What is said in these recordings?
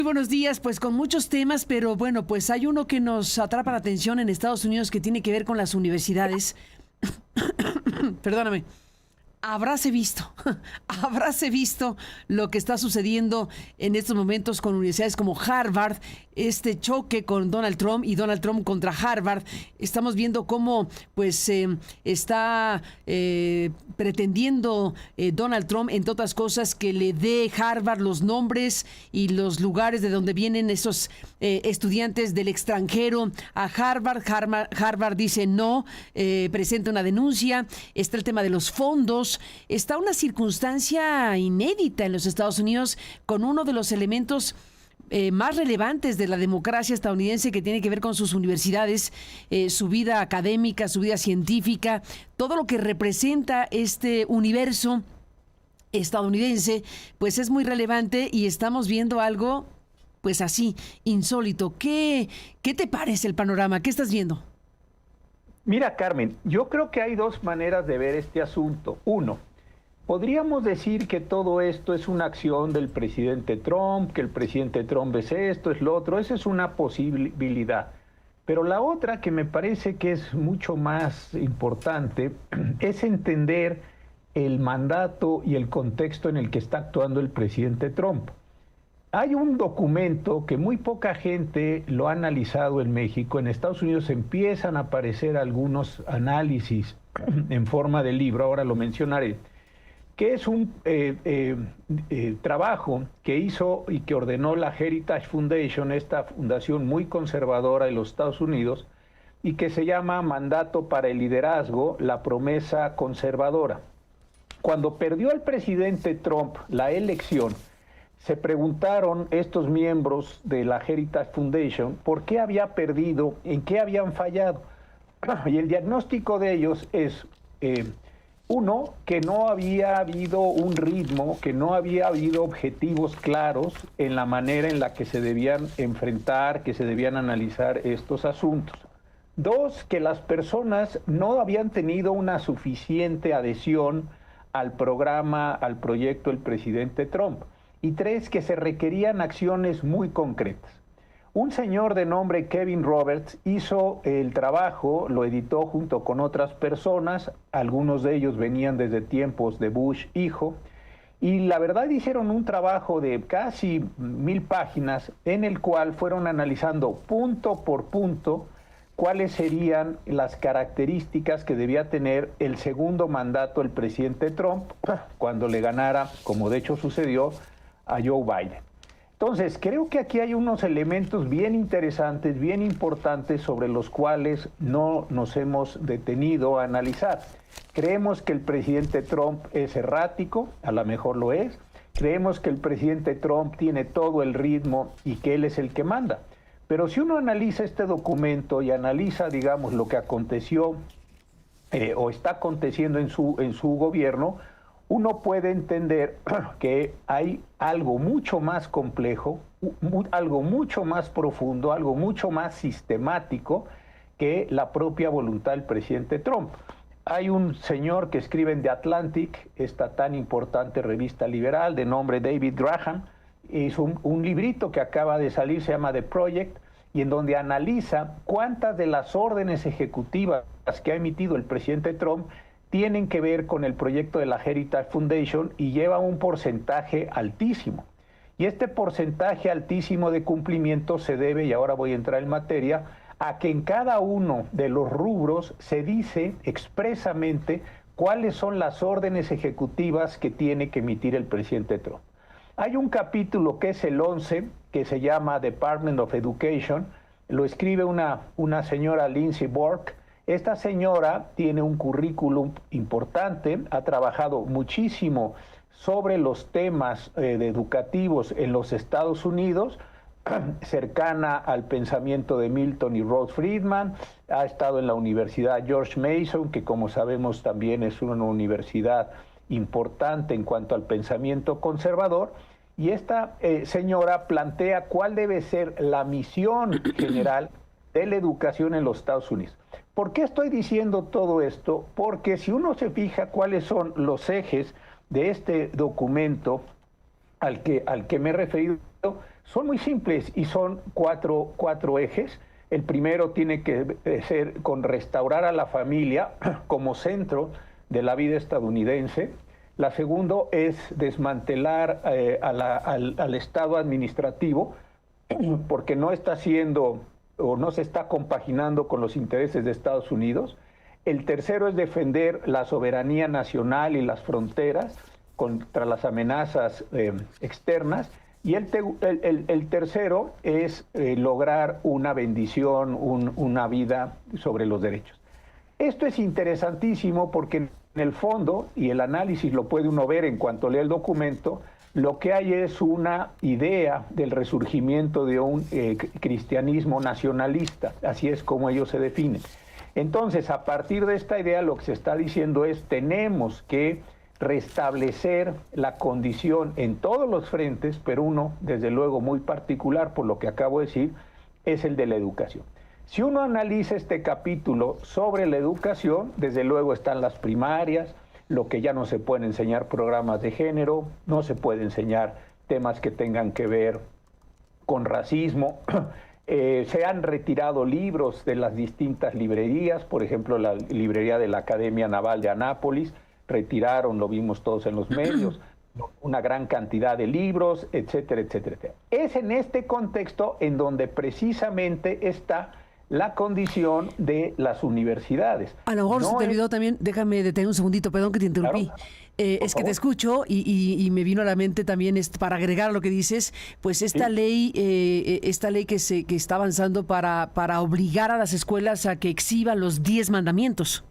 Muy buenos días, pues con muchos temas, pero bueno, pues hay uno que nos atrapa la atención en Estados Unidos que tiene que ver con las universidades. Perdóname. Habráse visto, habráse visto lo que está sucediendo en estos momentos con universidades como Harvard, este choque con Donald Trump y Donald Trump contra Harvard. Estamos viendo cómo pues está pretendiendo Donald Trump, entre otras cosas, que le dé Harvard los nombres y los lugares de donde vienen esos estudiantes del extranjero a Harvard. Harvard dice no, presenta una denuncia. Está el tema de los fondos. Está una circunstancia inédita en los Estados Unidos con uno de los elementos más relevantes de la democracia estadounidense, que tiene que ver con sus universidades, su vida académica, su vida científica, todo lo que representa este universo estadounidense, pues es muy relevante y estamos viendo algo pues así, insólito. ¿Qué te parece el panorama? ¿Qué estás viendo? Mira, Carmen, yo creo que hay dos maneras de ver este asunto. Uno, podríamos decir que todo esto es una acción del presidente Trump, que el presidente Trump es esto, es lo otro. Esa es una posibilidad. Pero la otra, que me parece que es mucho más importante, es entender el mandato y el contexto en el que está actuando el presidente Trump. Hay un documento que muy poca gente lo ha analizado en México. En Estados Unidos empiezan a aparecer algunos análisis en forma de libro, ahora lo mencionaré, que es un trabajo que hizo y que ordenó la Heritage Foundation, esta fundación muy conservadora de los Estados Unidos, y que se llama Mandato para el Liderazgo, la promesa conservadora. Cuando perdió el presidente Trump la elección, se preguntaron estos miembros de la Heritage Foundation por qué había perdido, en qué habían fallado. Y el diagnóstico de ellos es, uno, que no había habido un ritmo, que no había habido objetivos claros en la manera en la que se debían enfrentar, que se debían analizar estos asuntos. Dos, que las personas no habían tenido una suficiente adhesión al programa, al proyecto del presidente Trump. Y tres, que se requerían acciones muy concretas. Un señor de nombre Kevin Roberts hizo el trabajo, lo editó junto con otras personas, algunos de ellos venían desde tiempos de Bush hijo, y la verdad hicieron un trabajo de casi 1000 páginas en el cual fueron analizando punto por punto cuáles serían las características que debía tener el segundo mandato del presidente Trump cuando le ganara, como de hecho sucedió, a Joe Biden. Entonces, creo que aquí hay unos elementos bien interesantes, bien importantes, sobre los cuales no nos hemos detenido a analizar. Creemos que el presidente Trump es errático, a lo mejor lo es. Creemos que el presidente Trump tiene todo el ritmo y que él es el que manda. Pero si uno analiza este documento y analiza, digamos, lo que aconteció o está aconteciendo en su gobierno, uno puede entender que hay algo mucho más complejo, algo mucho más profundo, algo mucho más sistemático que la propia voluntad del presidente Trump. Hay un señor que escribe en The Atlantic, esta tan importante revista liberal, de nombre David Graham, hizo un librito que acaba de salir, se llama The Project, y en donde analiza cuántas de las órdenes ejecutivas que ha emitido el presidente Trump tienen que ver con el proyecto de la Heritage Foundation, y lleva un porcentaje altísimo. Y este porcentaje altísimo de cumplimiento se debe, y ahora voy a entrar en materia, a que en cada uno de los rubros se dice expresamente cuáles son las órdenes ejecutivas que tiene que emitir el presidente Trump. Hay un capítulo que es el 11, que se llama Department of Education, lo escribe una señora Lindsay Bork. Esta señora tiene un currículum importante, ha trabajado muchísimo sobre los temas educativos en los Estados Unidos, cercana al pensamiento de Milton y Rose Friedman, ha estado en la Universidad George Mason, que como sabemos también es una universidad importante en cuanto al pensamiento conservador, y esta señora plantea cuál debe ser la misión general de la educación en los Estados Unidos. ¿Por qué estoy diciendo todo esto? Porque si uno se fija cuáles son los ejes de este documento al que me he referido, Son muy simples y son cuatro ejes. El primero tiene que ser con restaurar a la familia como centro de la vida estadounidense. La segunda es desmantelar al Estado administrativo, porque no está haciendo o no se está compaginando con los intereses de Estados Unidos. El tercero es defender la soberanía nacional y las fronteras contra las amenazas externas. Y el tercero es lograr una bendición, una vida sobre los derechos. Esto es interesantísimo porque en el fondo, y el análisis lo puede uno ver en cuanto lee el documento, lo que hay es una idea del resurgimiento de un cristianismo nacionalista, así es como ellos se definen. Entonces, a partir de esta idea, lo que se está diciendo es tenemos que restablecer la condición en todos los frentes, pero uno, desde luego, muy particular, por lo que acabo de decir, es el de la educación. Si uno analiza este capítulo sobre la educación, desde luego están las primarias, lo que ya no se pueden enseñar programas de género, no se puede enseñar temas que tengan que ver con racismo. Se han retirado libros de las distintas librerías, por ejemplo, la librería de la Academia Naval de Anápolis, retiraron, lo vimos todos en los medios, una gran cantidad de libros, etcétera, etcétera, etcétera. Es en este contexto en donde precisamente está la condición de las universidades. A lo mejor se te olvidó también, déjame detener un segundito, perdón que te interrumpí. Claro, es que te escucho y me vino a la mente también, para agregar a lo que dices, pues esta ley que está avanzando para obligar a las escuelas a que exhiban los 10 mandamientos.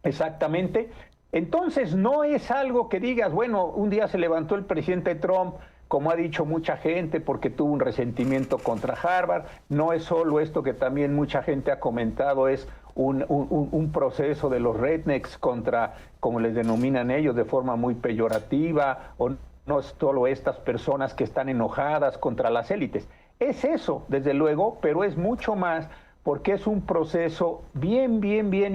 Exactamente. Entonces no es algo que digas, bueno, un día se levantó el presidente Trump, como ha dicho mucha gente, porque tuvo un resentimiento contra Harvard. No es solo esto que también mucha gente ha comentado, es un proceso de los rednecks contra, como les denominan ellos, de forma muy peyorativa, o no es solo estas personas que están enojadas contra las élites. Es eso, desde luego, pero es mucho más, porque es un proceso bien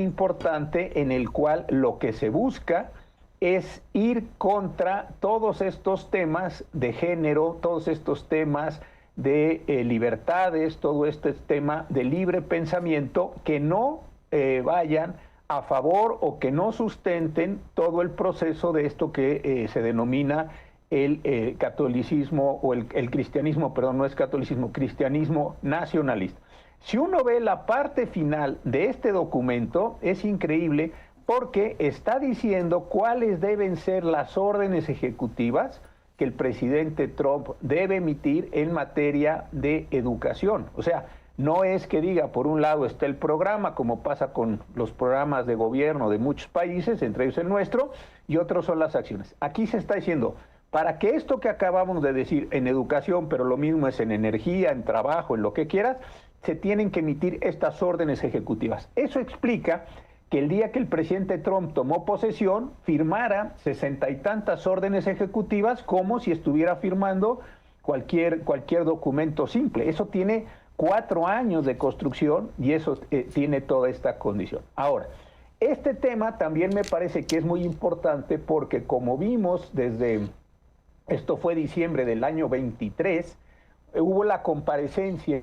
importante en el cual lo que se busca es ir contra todos estos temas de género, todos estos temas de libertades, todo este tema de libre pensamiento que no vayan a favor o que no sustenten todo el proceso de esto que se denomina el catolicismo o el cristianismo, perdón, no es catolicismo, cristianismo nacionalista. Si uno ve la parte final de este documento, es increíble porque está diciendo cuáles deben ser las órdenes ejecutivas que el presidente Trump debe emitir en materia de educación. O sea, no es que diga, por un lado está el programa, como pasa con los programas de gobierno de muchos países, entre ellos el nuestro, y otros son las acciones. Aquí se está diciendo, para que esto que acabamos de decir en educación, pero lo mismo es en energía, en trabajo, en lo que quieras, se tienen que emitir estas órdenes ejecutivas. Eso explica que el día que el presidente Trump tomó posesión, firmara 60 y tantas órdenes ejecutivas como si estuviera firmando cualquier documento simple. Eso tiene 4 años de construcción y eso tiene toda esta condición. Ahora, este tema también me parece que es muy importante porque como vimos esto fue diciembre del año 23, hubo la comparecencia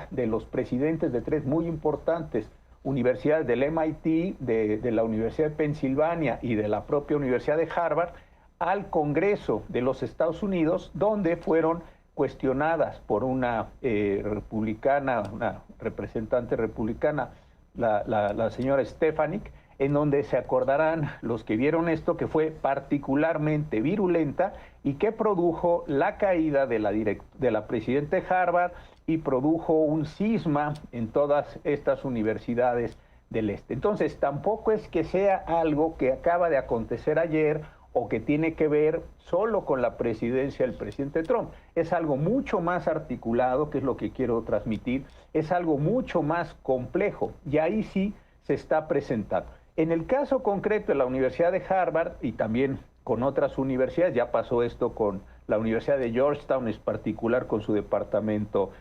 de los presidentes de 3 muy importantes universidades del MIT, de la Universidad de Pensilvania y de la propia Universidad de Harvard al Congreso de los Estados Unidos, donde fueron cuestionadas por una republicana, una representante republicana, la señora Stefanik, en donde se acordarán los que vieron esto que fue particularmente virulenta y que produjo la caída de la presidenta de Harvard y produjo un cisma en todas estas universidades del este. Entonces, tampoco es que sea algo que acaba de acontecer ayer o que tiene que ver solo con la presidencia del presidente Trump. Es algo mucho más articulado, que es lo que quiero transmitir, es algo mucho más complejo y ahí sí se está presentando. En el caso concreto de la Universidad de Harvard y también con otras universidades, ya pasó esto con la Universidad de Georgetown, en particular con su departamento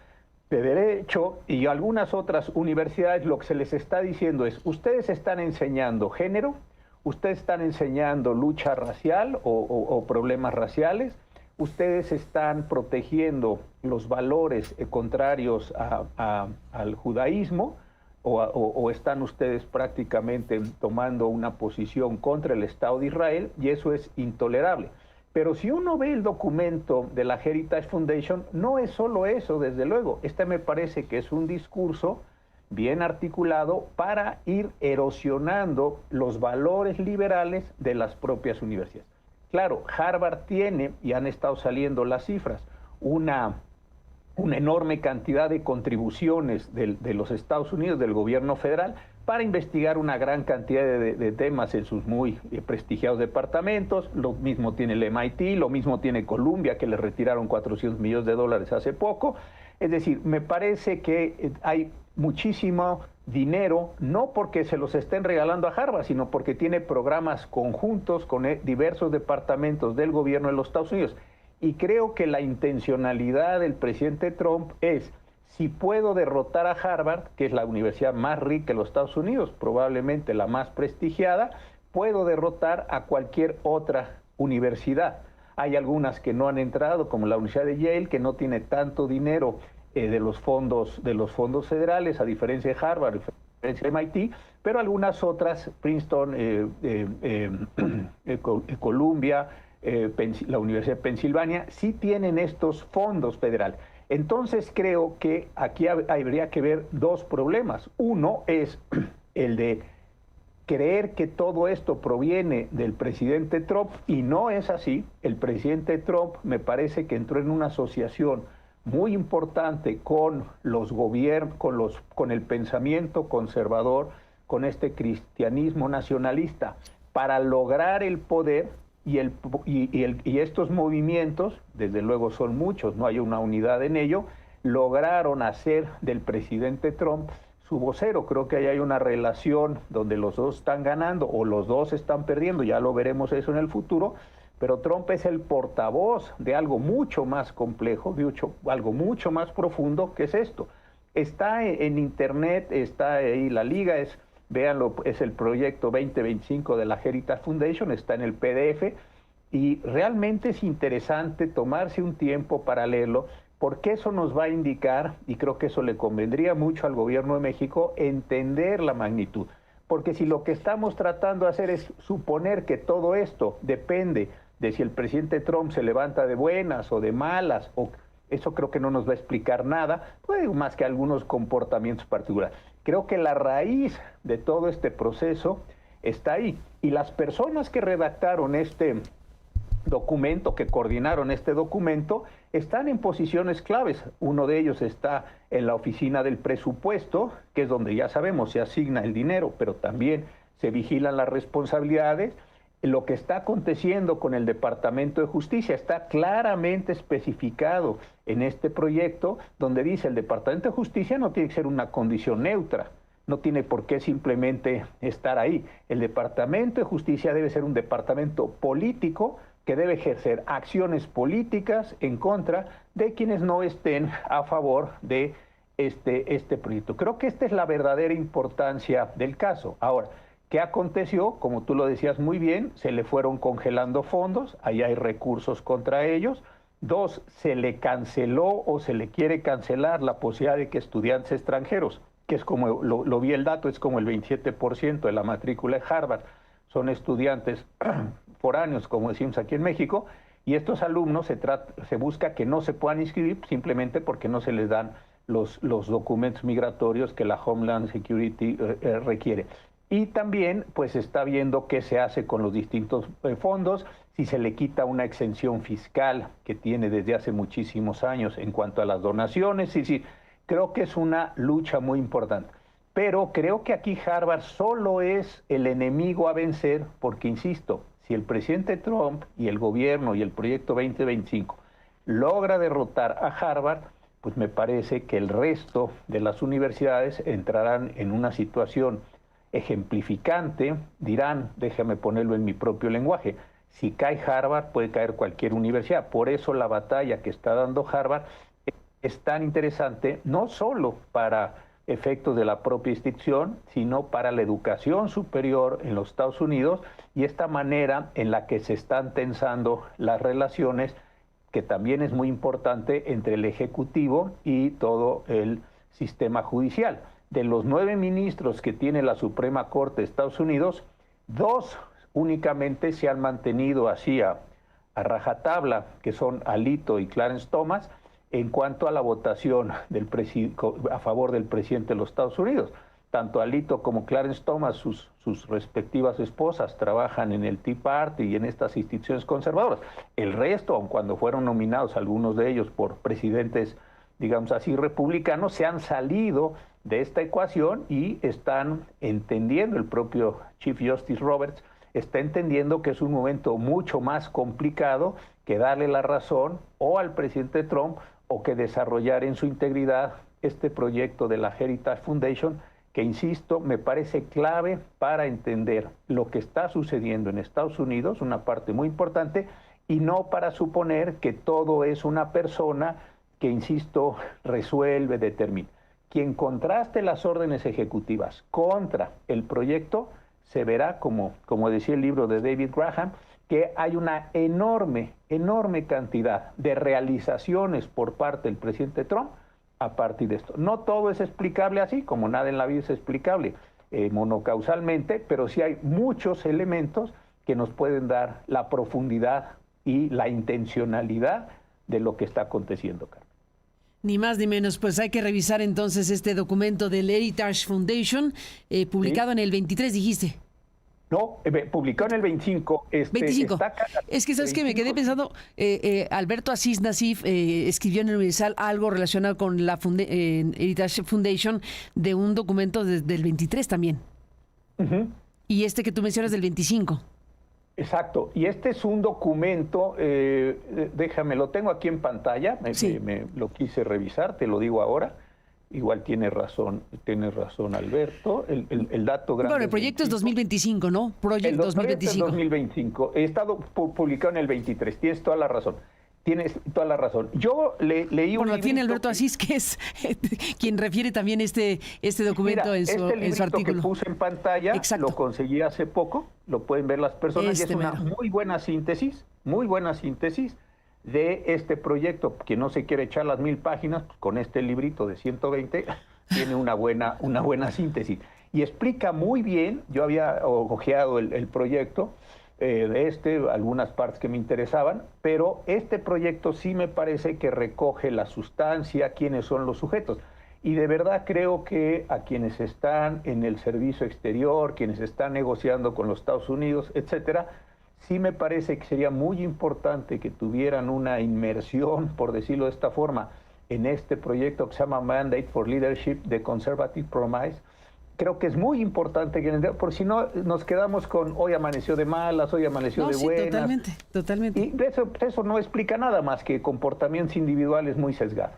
de Derecho y algunas otras universidades, lo que se les está diciendo es, ustedes están enseñando género, ustedes están enseñando lucha racial o problemas raciales, ustedes están protegiendo los valores contrarios al judaísmo, o están ustedes prácticamente tomando una posición contra el Estado de Israel, y eso es intolerable. Pero si uno ve el documento de la Heritage Foundation, no es solo eso, desde luego. Este me parece que es un discurso bien articulado para ir erosionando los valores liberales de las propias universidades. Claro, Harvard tiene, y han estado saliendo las cifras, una enorme cantidad de contribuciones de los Estados Unidos, del gobierno federal, para investigar una gran cantidad de temas en sus muy prestigiados departamentos. Lo mismo tiene el MIT, lo mismo tiene Columbia, que le retiraron $400 millones hace poco. Es decir, me parece que hay muchísimo dinero, no porque se los estén regalando a Harvard, sino porque tiene programas conjuntos con diversos departamentos del gobierno de los Estados Unidos. Y creo que la intencionalidad del presidente Trump es: si puedo derrotar a Harvard, que es la universidad más rica de los Estados Unidos, probablemente la más prestigiada, puedo derrotar a cualquier otra universidad. Hay algunas que no han entrado, como la Universidad de Yale, que no tiene tanto dinero de los fondos federales, a diferencia de Harvard, a diferencia de MIT, pero algunas otras, Princeton, Columbia, la Universidad de Pensilvania, sí tienen estos fondos federales. Entonces creo que aquí habría que ver dos problemas. Uno es el de creer que todo esto proviene del presidente Trump, y no es así. El presidente Trump me parece que entró en una asociación muy importante con los gobiernos, con el pensamiento conservador, con este cristianismo nacionalista, para lograr el poder. Y estos movimientos, desde luego son muchos, no hay una unidad en ello, lograron hacer del presidente Trump su vocero. Creo que ahí hay una relación donde los dos están ganando o los dos están perdiendo, ya lo veremos eso en el futuro, pero Trump es el portavoz de algo mucho más complejo, algo mucho más profundo, que es esto. Está en internet, está ahí la liga, véanlo, es el proyecto 2025 de la Heritage Foundation, está en el PDF, y realmente es interesante tomarse un tiempo para leerlo, porque eso nos va a indicar, y creo que eso le convendría mucho al gobierno de México, entender la magnitud. Porque si lo que estamos tratando de hacer es suponer que todo esto depende de si el presidente Trump se levanta de buenas o de malas, eso creo que no nos va a explicar nada, pues, más que algunos comportamientos particulares. Creo que la raíz de todo este proceso está ahí. Y las personas que redactaron este documento, que coordinaron este documento, están en posiciones claves. Uno de ellos está en la oficina del presupuesto, que es donde ya sabemos se asigna el dinero, pero también se vigilan las responsabilidades. Lo que está aconteciendo con el Departamento de Justicia está claramente especificado en este proyecto, donde dice: el Departamento de Justicia no tiene que ser una condición neutra, no tiene por qué simplemente estar ahí. El Departamento de Justicia debe ser un departamento político que debe ejercer acciones políticas en contra de quienes no estén a favor de este proyecto. Creo que esta es la verdadera importancia del caso. Ahora, ¿qué aconteció? Como tú lo decías muy bien, se le fueron congelando fondos, ahí hay recursos contra ellos. Dos, se le canceló o se le quiere cancelar la posibilidad de que estudiantes extranjeros, que es como, lo vi el dato, es como el 27% de la matrícula de Harvard, son estudiantes foráneos, como decimos aquí en México, y estos alumnos se busca que no se puedan inscribir simplemente porque no se les dan los documentos migratorios que la Homeland Security requiere. Y también pues está viendo qué se hace con los distintos fondos, si se le quita una exención fiscal que tiene desde hace muchísimos años en cuanto a las donaciones. Sí, creo que es una lucha muy importante. Pero creo que aquí Harvard solo es el enemigo a vencer porque, insisto, si el presidente Trump y el gobierno y el proyecto 2025 logra derrotar a Harvard, pues me parece que el resto de las universidades entrarán en una situación ejemplificante. Dirán, déjame ponerlo en mi propio lenguaje, si cae Harvard puede caer cualquier universidad. Por eso la batalla que está dando Harvard es tan interesante, no solo para efectos de la propia institución, sino para la educación superior en los Estados Unidos, y esta manera en la que se están tensando las relaciones, que también es muy importante entre el Ejecutivo y todo el sistema judicial. De los 9 ministros que tiene la Suprema Corte de Estados Unidos, 2 únicamente se han mantenido así a rajatabla, que son Alito y Clarence Thomas, en cuanto a la votación a favor del presidente de los Estados Unidos. Tanto Alito como Clarence Thomas, sus respectivas esposas, trabajan en el Tea Party y en estas instituciones conservadoras. El resto, aun cuando fueron nominados algunos de ellos por presidentes, digamos así, republicanos, se han salido de esta ecuación y están entendiendo, el propio Chief Justice Roberts está entendiendo que es un momento mucho más complicado que darle la razón o al presidente Trump o que desarrollar en su integridad este proyecto de la Heritage Foundation, que, insisto, me parece clave para entender lo que está sucediendo en Estados Unidos, una parte muy importante, y no para suponer que todo es una persona que, insisto, resuelve, determina. Quien contraste las órdenes ejecutivas contra el proyecto, se verá, como decía el libro de David Graham, que hay una enorme cantidad de realizaciones por parte del presidente Trump a partir de esto. No todo es explicable así, como nada en la vida es explicable monocausalmente, pero sí hay muchos elementos que nos pueden dar la profundidad y la intencionalidad de lo que está aconteciendo, Carmen. Ni más ni menos, pues hay que revisar entonces este documento del Heritage Foundation, publicado en el 23, dijiste. No, publicó en el 25. 25. Es que, ¿sabes qué? Me quedé pensando, Alberto Asís Nasif escribió en el Universal algo relacionado con la Heritage Foundation de un documento del 23 también. Uh-huh. Y este que tú mencionas del 25. Exacto. Y este es un documento, déjame, lo tengo aquí en pantalla, me lo quise revisar, te lo digo ahora. Igual tiene razón Alberto, el dato grande. Bueno, el proyecto es 2025, ¿no? Proyecto 2025. Es 2025, he estado publicado en el 23, tienes toda la razón. Yo leí un librito. Tiene Alberto Asís, que es quien refiere también este documento. Mira, en su artículo. Que puse en pantalla, exacto, lo conseguí hace poco, lo pueden ver las personas, y es una muy buena síntesis de este proyecto, que no se quiere echar las 1000 páginas, pues con este librito de 120 tiene una buena síntesis. Y explica muy bien, yo había ojeado el proyecto, algunas partes que me interesaban, pero este proyecto sí me parece que recoge la sustancia, quiénes son los sujetos. Y de verdad creo que a quienes están en el servicio exterior, quienes están negociando con los Estados Unidos, etcétera, sí me parece que sería muy importante que tuvieran una inmersión, por decirlo de esta forma, en este proyecto que se llama Mandate for Leadership de Conservative Promise. Creo que es muy importante, por si no nos quedamos con hoy amaneció de malas, hoy amaneció de buenas. Totalmente. Y eso no explica nada más que comportamientos individuales muy sesgados.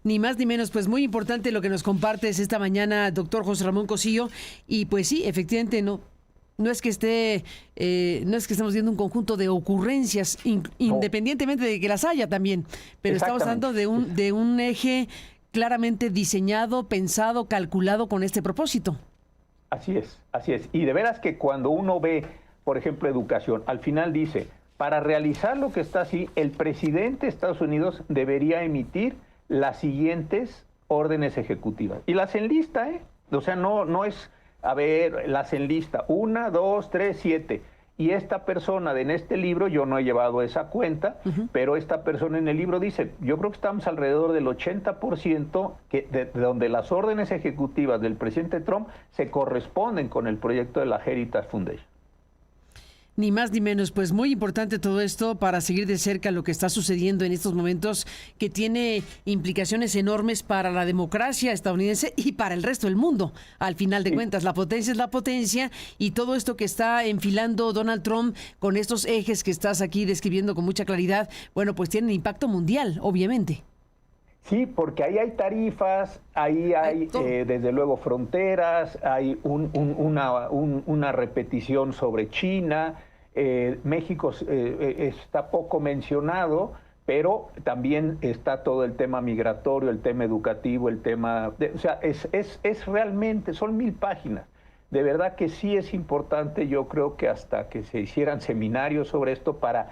Ni más ni menos, pues muy importante lo que nos compartes esta mañana, doctor José Ramón Cosillo. Y pues sí, efectivamente, no es que estemos viendo un conjunto de ocurrencias, independientemente de que las haya también, pero estamos hablando de un eje claramente diseñado, pensado, calculado con este propósito. Así es. Y de veras que cuando uno ve, por ejemplo, educación, al final dice, para realizar lo que está así, el presidente de Estados Unidos debería emitir las siguientes órdenes ejecutivas. Y las enlista, O sea, no es, a ver, las enlista, 1, 2, 3, 7. Y esta persona en este libro, yo no he llevado esa cuenta, pero esta persona en el libro dice, yo creo que estamos alrededor del 80% de donde las órdenes ejecutivas del presidente Trump se corresponden con el proyecto de la Heritage Foundation. Ni más ni menos, pues muy importante todo esto para seguir de cerca lo que está sucediendo en estos momentos, que tiene implicaciones enormes para la democracia estadounidense y para el resto del mundo. Al final de cuentas, la potencia es la potencia, y todo esto que está enfilando Donald Trump con estos ejes que estás aquí describiendo con mucha claridad, bueno, pues tienen impacto mundial, obviamente. Sí, porque ahí hay tarifas, ahí hay desde luego fronteras, hay una repetición sobre China. México está poco mencionado, pero también está todo el tema migratorio, el tema educativo, el tema... o sea, es realmente, son 1000 páginas. De verdad que sí es importante, yo creo que hasta que se hicieran seminarios sobre esto para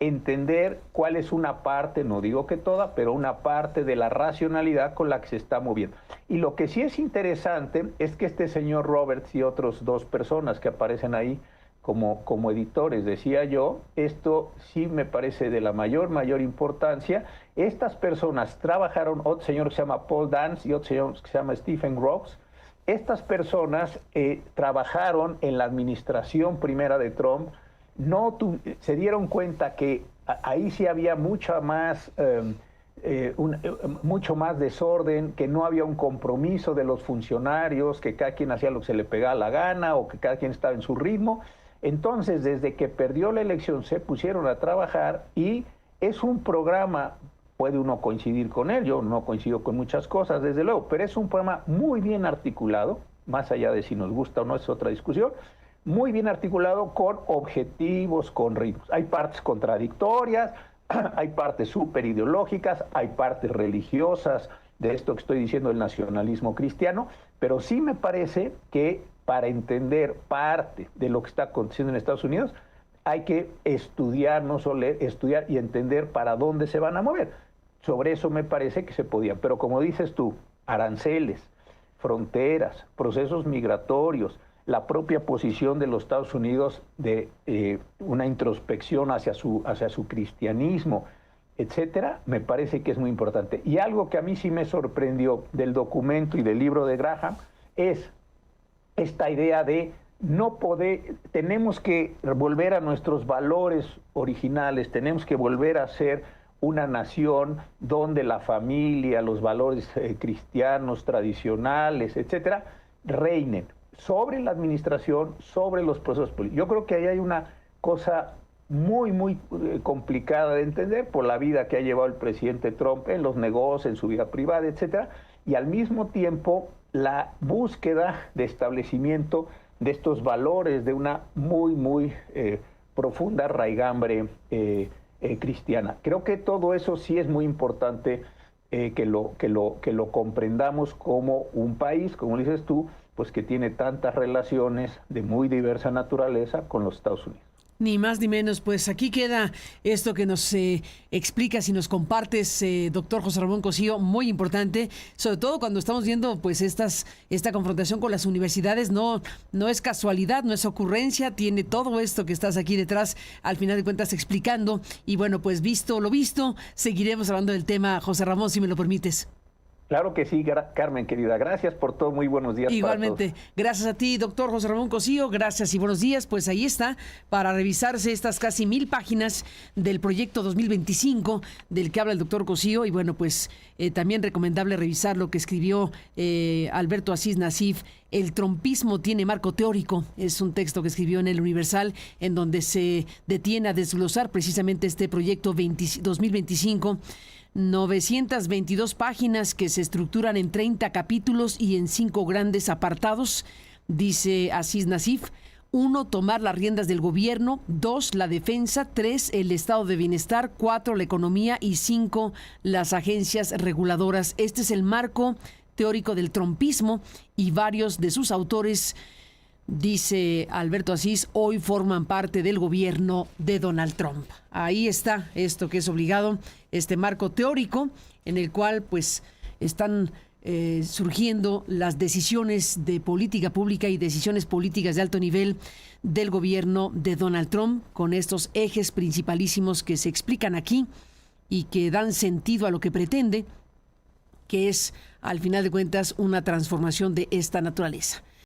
entender cuál es una parte, no digo que toda, pero una parte de la racionalidad con la que se está moviendo. Y lo que sí es interesante es que este señor Roberts y otros 2 personas que aparecen ahí como editores, decía yo, esto sí me parece de la mayor importancia. Estas personas trabajaron, otro señor que se llama Paul Dance y otro señor que se llama Stephen Groves. Estas personas trabajaron en la administración primera de Trump, se dieron cuenta que ahí sí había mucho más desorden, que no había un compromiso de los funcionarios, que cada quien hacía lo que se le pegaba la gana o que cada quien estaba en su ritmo. Entonces, desde que perdió la elección, se pusieron a trabajar y es un programa, puede uno coincidir con él, yo no coincido con muchas cosas, desde luego, pero es un programa muy bien articulado, más allá de si nos gusta o no es otra discusión, muy bien articulado con objetivos, con ritmos. Hay partes contradictorias, hay partes súper ideológicas, hay partes religiosas de esto que estoy diciendo, el nacionalismo cristiano, pero sí me parece que para entender parte de lo que está aconteciendo en Estados Unidos, hay que estudiar, no solo leer, estudiar y entender para dónde se van a mover. Sobre eso me parece que se podía. Pero como dices tú, aranceles, fronteras, procesos migratorios, la propia posición de los Estados Unidos de una introspección hacia su cristianismo, etcétera, me parece que es muy importante. Y algo que a mí sí me sorprendió del documento y del libro de Graham es esta idea de tenemos que volver a nuestros valores originales, tenemos que volver a ser una nación donde la familia, los valores cristianos tradicionales, etcétera, reinen sobre la administración, sobre los procesos políticos. Yo creo que ahí hay una cosa muy complicada de entender por la vida que ha llevado el presidente Trump en los negocios, en su vida privada, etcétera, y al mismo tiempo la búsqueda de establecimiento de estos valores de una muy profunda raigambre cristiana. Creo que todo eso sí es muy importante que lo comprendamos como un país, como dices tú, pues que tiene tantas relaciones de muy diversa naturaleza con los Estados Unidos. Ni más ni menos, pues aquí queda esto que nos explicas y nos compartes, doctor José Ramón Cosío, muy importante, sobre todo cuando estamos viendo pues esta confrontación con las universidades, no es casualidad, no es ocurrencia, tiene todo esto que estás aquí detrás, al final de cuentas explicando, y bueno, pues visto lo visto, seguiremos hablando del tema, José Ramón, si me lo permites. Claro que sí, Carmen, querida. Gracias por todo. Muy buenos días. Igualmente. Para todos. Gracias a ti, doctor José Ramón Cosío. Gracias y buenos días. Pues ahí está, para revisarse estas casi 1000 páginas del proyecto 2025 del que habla el doctor Cosío. Y bueno, pues también recomendable revisar lo que escribió Alberto Asís Nasif. El trumpismo tiene marco teórico. Es un texto que escribió en El Universal, en donde se detiene a desglosar precisamente este proyecto 2025. 922 páginas que se estructuran en 30 capítulos y en 5 grandes apartados, dice Asís Nasif. 1, tomar las riendas del gobierno. 2, la defensa. 3, el estado de bienestar. 4, la economía. Y 5, las agencias reguladoras. Este es el marco teórico del trumpismo y varios de sus autores, dice Alberto Asís, hoy forman parte del gobierno de Donald Trump. Ahí está esto que es obligado, este marco teórico en el cual pues están surgiendo las decisiones de política pública y decisiones políticas de alto nivel del gobierno de Donald Trump, con estos ejes principalísimos que se explican aquí y que dan sentido a lo que pretende, que es, al final de cuentas, una transformación de esta naturaleza.